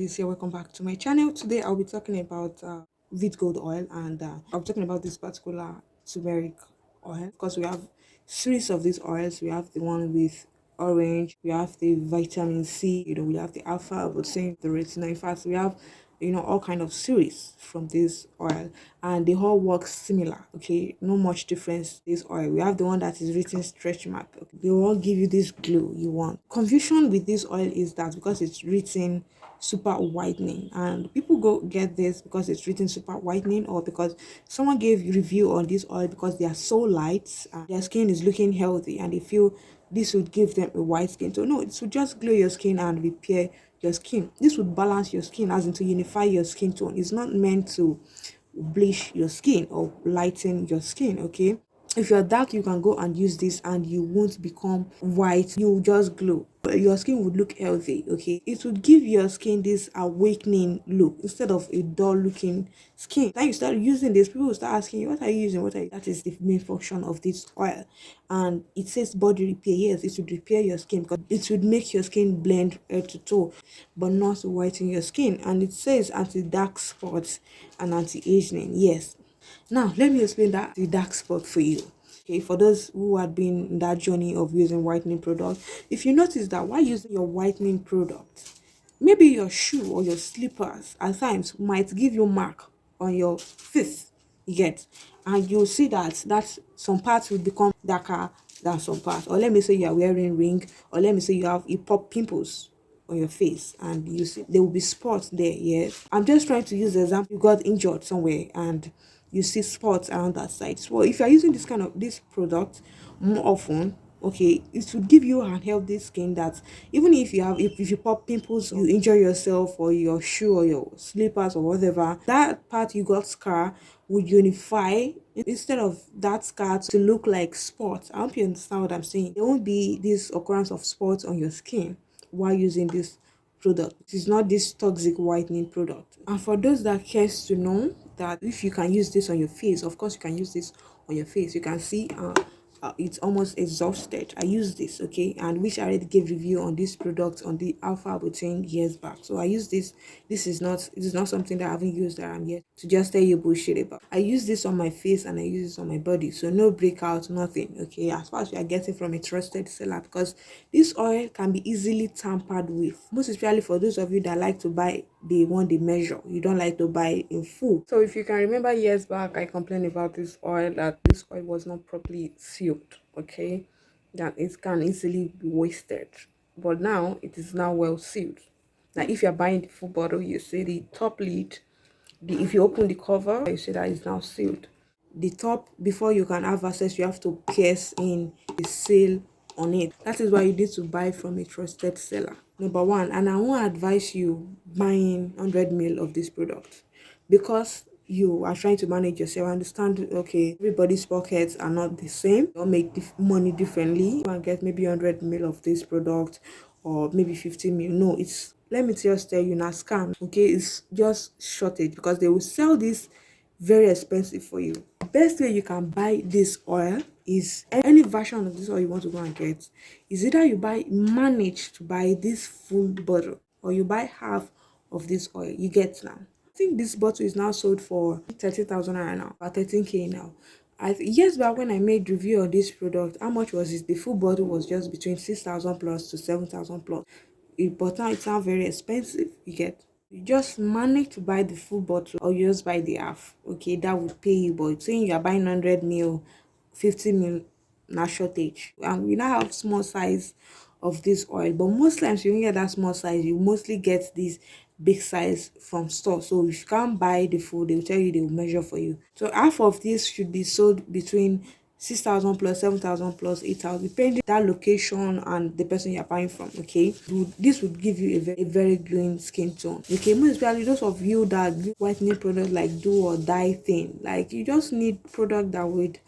Liz here. Welcome back to my channel. Today I'll be talking about Veet Gold oil, and I'll be talking about this particular turmeric oil because we have series of these oils. We have the one with orange, we have the vitamin C, we have the alpha, I would say the retinol. In fact, we have all kind of series from this oil, and they all work similar. Okay, no much difference. This oil, we have the one that is written stretch mark. Okay, they will all give you this glow you want. Confusion with this oil is that because it's written super whitening, and people go get this because it's written super whitening, or because someone gave review on this oil because they are so light and their skin is looking healthy and they feel this would give them a white skin. So no, it would just glow your skin and repair your skin. This would balance your skin, as in to unify your skin tone. It's not meant to bleach your skin or lighten your skin. Okay, if you're dark, you can go and use this and you won't become white, you will just glow. Your skin would look healthy. Okay, it would give your skin this awakening look instead of a dull looking skin. Then you start using this, people will start asking you, what are you using, what are you? That is the main function of this oil. And it says body repair. Yes, it would repair your skin because it would make your skin blend head to toe, but not whiten your skin. And it says anti-dark spots and anti-aging. Yes, now let me explain that the dark spot for you. Okay, for those who had been in that journey of using whitening product, if you notice that while using your whitening product, maybe your shoe or your slippers at times might give you mark on your face, you get, and you'll see that some parts will become darker than some parts. Or let me say you are wearing ring, or let me say you pop pimples on your face and you see there will be spots there. Yes, I'm just trying to use the example. You got injured somewhere and you see spots around that side. So if you're using this product more often, okay, it will give you an healthy skin that even if you pop pimples, you injure yourself or your shoe or your slippers or whatever, that part you got scar would unify instead of that scar to look like spots. I hope you understand what I'm saying. There won't be this occurrence of spots on your skin while using this product. It is not this toxic whitening product. And for those that cares to know that if you can use this on your face, of course you can use this on your face. You can see it's almost exhausted. I use this, okay, and which I already gave review on this product on the alpha butane years back. So I use this. This is not something that I haven't used, that I'm yet to just tell you bullshit about. I use this on my face and I use this on my body, so no breakout, nothing. Okay, as far as we are getting from a trusted seller, because this oil can be easily tampered with, most especially for those of you that like to buy the one they measure. You don't like to buy in full. So if you can remember years back, I complained about this oil, that this oil was not properly sealed. Okay, that it can easily be wasted, but now it is now well sealed. Now if you're buying the full bottle, you see the top lid, if you open the cover, you see that it's now sealed. The top, before you can have access, you have to pierce in the seal on it. That is why you need to buy from a trusted seller, number one. And I won't advise you buying 100 ml of this product because you are trying to manage yourself. I understand, okay, everybody's pockets are not the same. They'll make money differently. You can get maybe 100 ml of this product or maybe 50 ml. No, it's, let me just tell you, now scam. Okay, it's just shortage because they will sell this very expensive for you. The best way you can buy this oil is any version of this oil you want to go and get is either you manage to buy this full bottle, or you buy half of this oil. You get now. I think this bottle is now sold for 30,000 naira now, or 13k now. Years back when I made review on this product, how much was it? The full bottle was just between 6,000 plus to 7,000 plus. But now it's now very expensive. You get. You just manage to buy the full bottle, or you just buy the half. Okay, that would pay you. But saying you are buying 100 ml, 50 ml, na shortage. And we now have small size of this oil, but most times you get that small size, you mostly get this big size from store. So if you can't buy the full, they will tell you, they will measure for you. So half of this should be sold between 6,000 plus 7,000 plus 8,000, depending that location and the person you're buying from. Okay, this would give you a very glowing skin tone. Okay, most especially those of you that do whitening product like do or die thing, like you just need product that would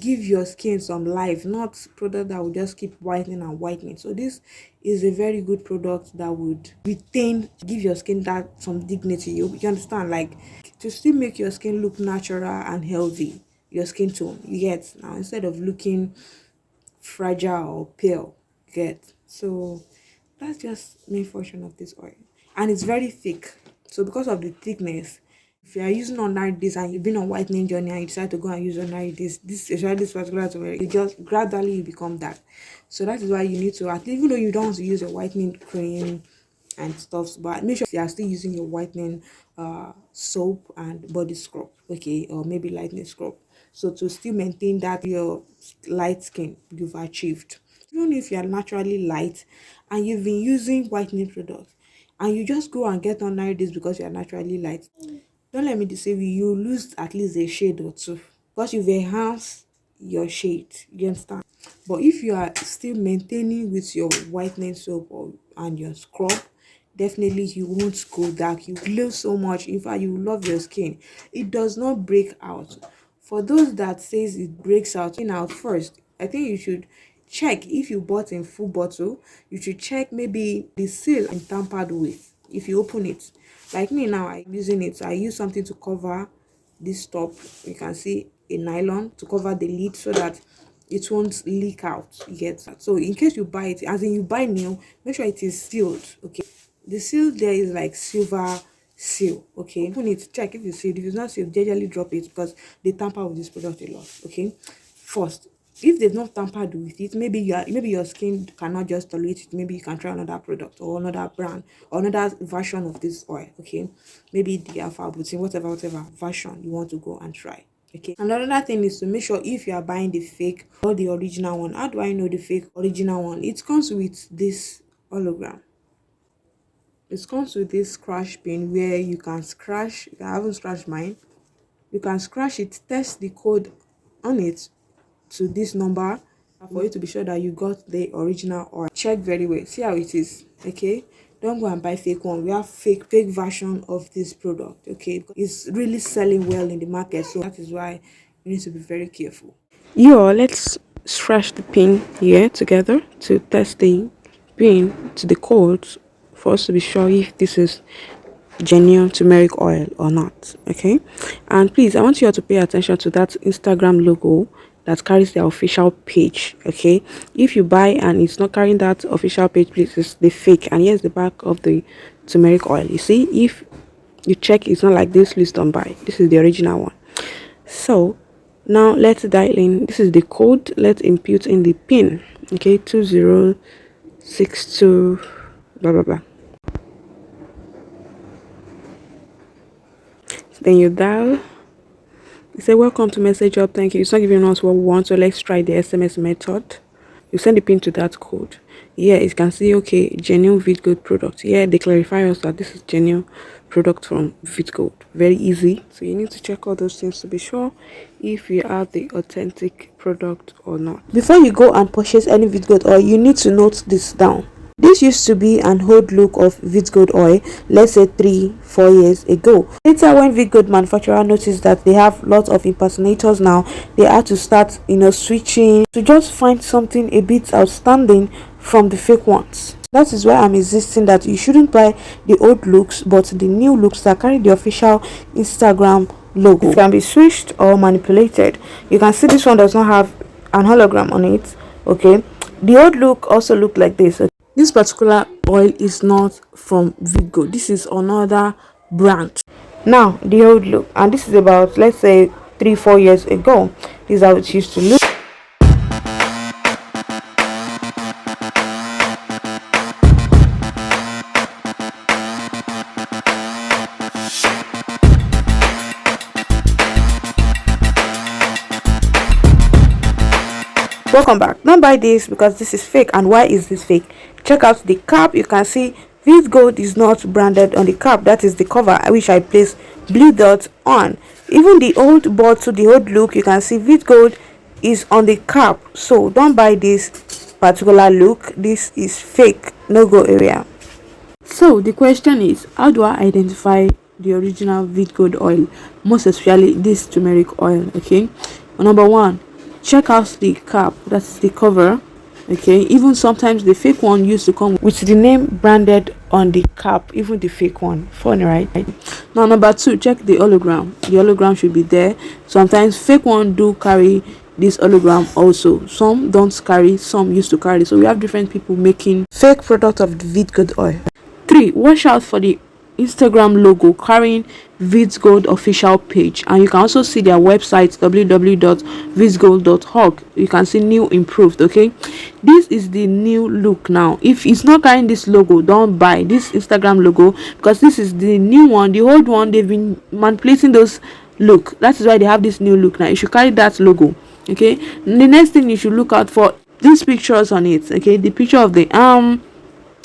give your skin some life, not product that will just keep whitening and whitening. So this is a very good product that would give your skin that some dignity. You understand, like to still make your skin look natural and healthy, your skin tone, you get, now instead of looking fragile or pale, you get. So that's just main function of this oil. and it's very thick. So because of the thickness, if you are using ordinary this and you've been on whitening journey and you decide to go and use ordinary this especially this particular turmeric, it just gradually you become dark. So that is why you need to, at least, even though you don't want to use a whitening cream and stuff, but make sure you are still using your whitening soap and body scrub, okay, or maybe lightening scrub, so to still maintain that your light skin you've achieved. Even if you are naturally light and you've been using whitening products and you just go and get on this because you are naturally light, don't let me deceive you, you lose at least a shade or two because you've enhanced your shade. You understand? But if you are still maintaining with your whitening soap and your scrub, definitely you won't go dark. You glow so much. In fact, you love your skin. It does not break out. For those that says it breaks out first, I think you should check. If you bought in full bottle, you should check maybe the seal and tampered with. If you open it, like me now, I'm using it. I use something to cover this top. You can see a nylon to cover the lid so that it won't leak out. You get that? So in case you buy it, as in you buy new, make sure it is sealed. Okay, the seal there is like silver seal. Okay, open it, check if it's sealed. If it's not sealed, generally drop it because they tamper with this product a lot. Okay, first, if they've not tampered with it, maybe your skin cannot just tolerate it. Maybe you can try another product or another brand or another version of this oil. Okay, maybe the alpha butane, whatever version you want to go and try. Okay, another thing is to make sure if you are buying the fake or the original one. How do I know the fake original one? It comes with this hologram. It comes with this scratch pin where you can scratch. I haven't scratched mine. You can scratch it, test the code on it to this number for you to be sure that you got the original, or check very well, see how it is. Okay, don't go and buy fake one. We have fake version of this product. Okay, it's really selling well in the market, so that is why you need to be very careful. Let's scratch the pin here together to test the pin to the codes for us to be sure if this is genuine turmeric oil or not. Okay, and please, I want you all to pay attention to that Instagram logo that carries the official page. Okay, if you buy and it's not carrying that official page, please, it's the fake. And here's the back of the turmeric oil. You see, if you check, it's not like this, please don't buy. This is the original one. So now let's dial in. This is the code. Let's input in the pin. Okay, 2062 blah blah blah. Then you dial. You say welcome to message up, thank you. It's not giving us what we want, so let's try the SMS method. You send the pin to that code. Yeah, you can see, okay, genuine Veet Gold product. Yeah, they clarify us that this is genuine product from Veet Gold. Very easy. So you need to check all those things to be sure if you are the authentic product or not. Before you go and purchase any Veet Gold oil, you need to note this down. This used to be an old look of Veet Gold oil, let's say 3-4 years ago. Later, when Veet Gold manufacturer noticed that they have lots of impersonators now, they had to start, switching to just find something a bit outstanding from the fake ones. That is why I'm insisting that you shouldn't buy the old looks, but the new looks that carry the official Instagram logo. It can be switched or manipulated. You can see this one does not have an hologram on it. Okay, the old look also looked like this. This particular oil is not from Veet Gold. This is another brand. Now, the old look, and this is about, let's say, 3-4 years ago. This is how it used to look. Welcome back. Don't buy this because this is fake. And why is this fake? Check out the cap. You can see Veet Gold is not branded on the cap. That is the cover, which I placed blue dots on. Even the old bottle, the old look, you can see Veet Gold is on the cap. So don't buy this particular look. This is fake. No go area. So the question is, how do I identify the original Veet Gold oil, most especially this turmeric oil? Okay, number one, check out the cap, that's the cover. Okay, even sometimes the fake one used to come with the name branded on the cap, even the fake one. Funny, right? Now, number two, check the hologram. The hologram should be there. Sometimes fake one do carry this hologram also. Some don't carry, some used to carry. So we have different people making fake product of the Veet Gold oil. 3. Watch out for the Instagram logo carrying Veet Gold official page, and you can also see their website www.veetgold.org. You can see new improved. Okay, this is the new look now. If it's not carrying this logo, don't buy this Instagram logo, because this is the new one. The old one, they've been manipulating those look. That is why they have this new look now. You should carry that logo. Okay, the next thing you should look out for these pictures on it. Okay, the picture of the arm,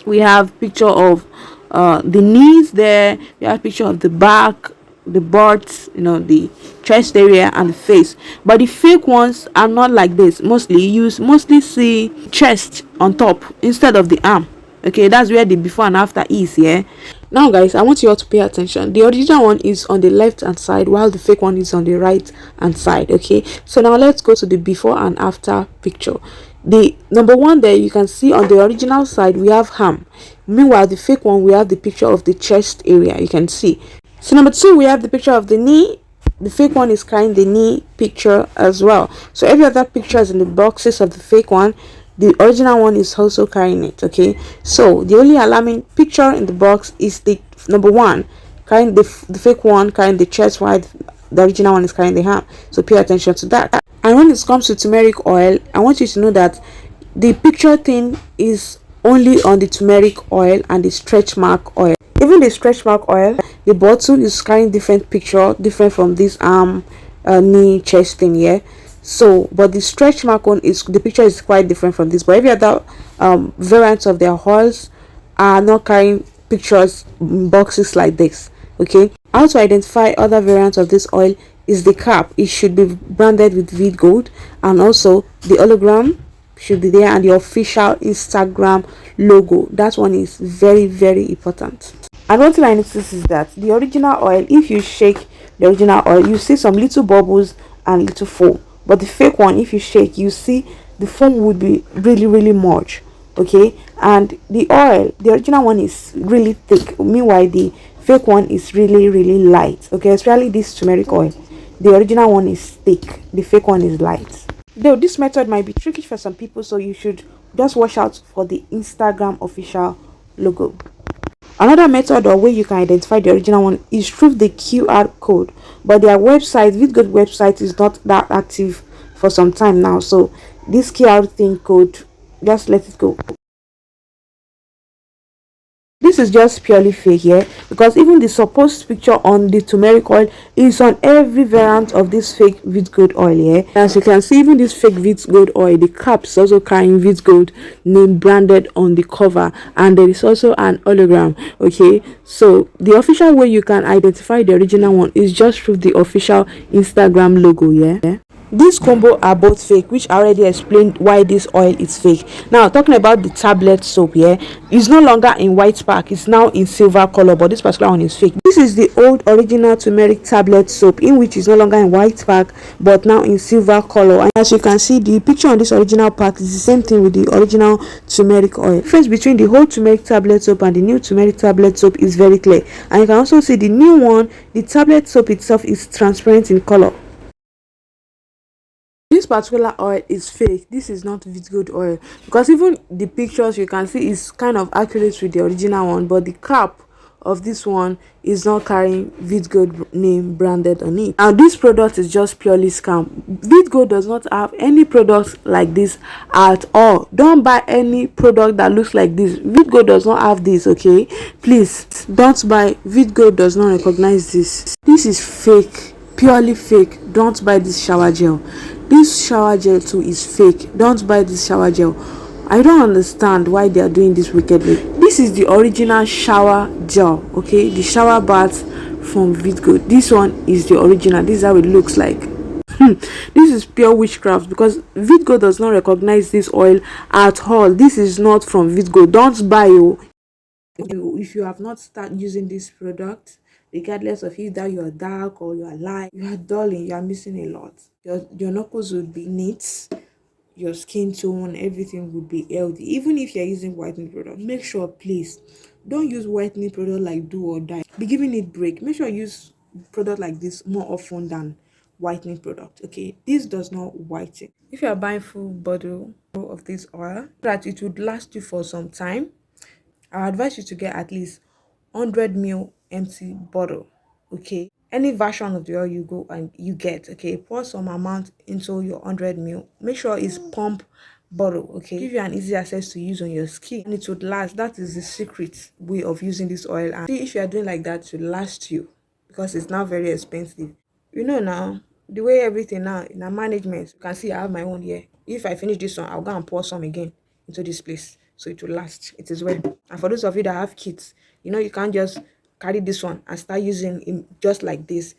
we have picture of the knees there, we have picture of the back, the butts, the chest area and the face. But the fake ones are not like this. Mostly you mostly see chest on top instead of the arm. Okay, that's where the before and after is. Yeah, now guys, I want you all to pay attention. The original one is on the left hand side, while the fake one is on the right hand side. Okay, so now let's go to the before and after picture. The number one there, you can see on the original side we have ham. Meanwhile, the fake one, we have the picture of the chest area. You can see. So number two, we have the picture of the knee. The fake one is carrying the knee picture as well. So every other picture is in the boxes of the fake one. The original one is also carrying it. Okay, so the only alarming picture in the box is the number one carrying the fake one carrying the chest, while the original one is carrying the ham. So pay attention to that. And when it comes to turmeric oil, I want you to know that the picture thing is only on the turmeric oil and the stretch mark oil. Even the stretch mark oil, the bottle is carrying different picture, different from this arm, knee, chest thing here. So but the stretch mark one, is the picture is quite different from this. But every other variants of their oils are not carrying pictures in boxes like this. Okay, how to identify other variants of this oil is the cap. It should be branded with Veet Gold, and also the hologram should be there, and the official Instagram logo. That one is very, very important. And one thing I noticed is that the original oil, if you shake the original oil, you see some little bubbles and little foam. But the fake one, if you shake, you see the foam would be really, really much. Okay, and the oil, the original one is really thick. Meanwhile, the fake one is really, really light. Okay, especially this turmeric oil. The original one is thick, the fake one is light. Though this method might be tricky for some people, so you should just watch out for the Instagram official logo. Another method or way you can identify the original one is through the QR code, but their website, VeetGold website, is not that active for some time now, so this QR thing code, just let it go. This is just purely fake here, because even the supposed picture on the turmeric oil is on every variant of this fake Veet Gold oil here. As you can see, even this fake Veet Gold oil, the cap is also carrying Veet Gold name branded on the cover, and there is also an hologram. Okay, so the official way you can identify the original one is just through the official Instagram logo. Yeah. This combo are both fake, which I already explained why this oil is fake. Now talking about the tablet soap here, it's no longer in white pack, it's now in silver color, but this particular one is fake. This is the old original turmeric tablet soap, in which is no longer in white pack but now in silver color. And as you can see, the picture on this original pack is the same thing with the original turmeric oil. The difference between the old turmeric tablet soap and the new turmeric tablet soap is very clear, and you can also see the new one, the tablet soap itself is transparent in color. This particular oil is fake. This is not Veet Gold oil, because even the pictures you can see is kind of accurate with the original one, but the cap of this one is not carrying Veet Gold name branded on it. Now this product is just purely scam. Veet Gold does not have any products like this at all. Don't buy any product that looks like this. Veet Gold does not have this. Okay, please don't buy. Veet Gold does not recognize this. This is fake, purely fake. Don't buy this shower gel. This shower gel too is fake. Don't buy this shower gel. I don't understand why they are doing this wickedly. This is the original shower gel. Okay, the shower bath from Veet Gold. This one is the original. This is how it looks like. This is pure witchcraft, because Veet Gold does not recognize this oil at all. This is not from Veet Gold. Don't buy it. If you have not started using this product, regardless of either you are dark or you are light, you are dulling, you are missing a lot. Your knuckles would be neat, your skin tone, everything would be healthy. Even if you're using whitening product, make sure, please, don't use whitening product like do or die. Be giving it break. Make sure you use product like this more often than whitening product. Okay, this does not whiten. If you are buying full bottle of this oil, that it would last you for some time, I advise you to get at least 100 ml empty bottle. Okay, any version of the oil you go and you get, okay, pour some amount into your 100 ml. Make sure it's pump bottle. Okay, give you an easy access to use on your skin and it would last. That is the secret way of using this oil. And see, if you are doing like that, to last you, because it's now very expensive. You know now, the way everything now in our management, you can see I have my own here. If I finish this one, I'll go and pour some again into this place so it will last. It is well. And for those of you that have kids, you know, you can't just carry this one and start using it just like this.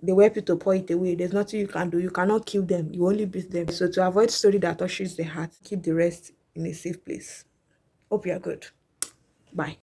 They will help you to pour it away. There's nothing you can do. You cannot kill them. You only beat them. So to avoid story that touches the heart, keep the rest in a safe place. Hope you are good. Bye.